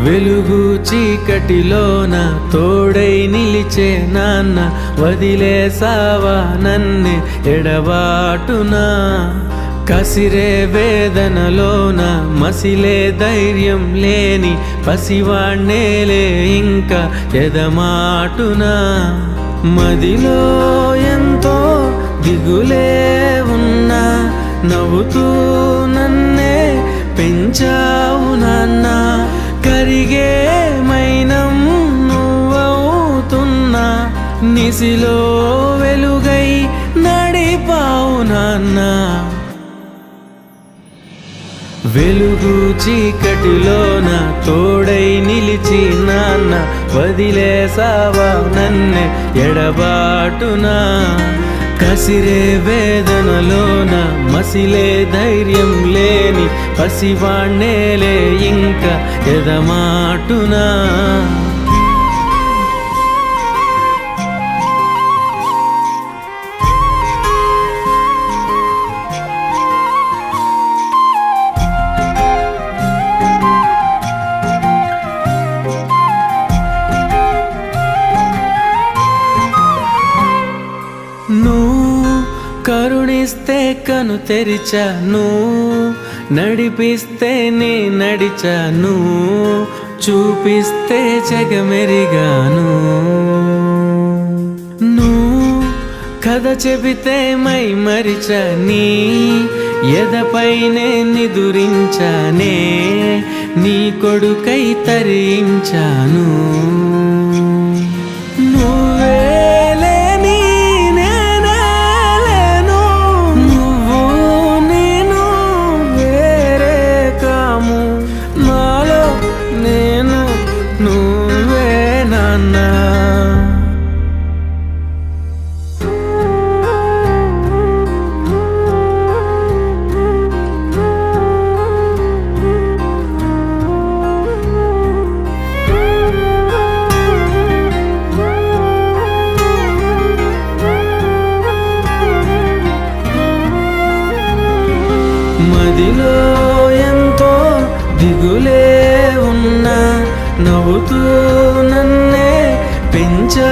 వెలుగు చీకటిలోన తోడై నిలిచే నాన్న, వదిలేసావా నన్నే ఎడబాటునా. కసిరే వేదనలోన మసిలే ధైర్యం లేని పసివాణ్ణేలే ఇంకా ఎదమాటునా. మదిలో ఎంతో దిగులే ఉన్నా, నవ్వుతూ నన్నే పెంచావు నాన్న. కరిగే మైనం నువ్వవుతున్నా, నిసిలో వెలుగై నడిపావు నాన్న. వెలుగు చీకటిలోన తోడై నిలిచి నాన్న, వదిలేసావా నన్నే ఎడబాటునా. కసిరే వేదనలోన మసిలే ధైర్యం లేని పసివాణ్ణేలే ఇంకా ఎదమాటునా. కరుణిస్తే కను తెరిచాను, నడిపిస్తే నే నడిచాను, చూపిస్తే జగమెరిగాను. నువ్వు కథ చెబితే మై మరిచని, ఎదపైనే నిదురించానే, నీ కొడుకై తరించాను. మదిలో ఎంతో దిగులే ఉన్నా, నవ్వుతూ నన్నే పెంచా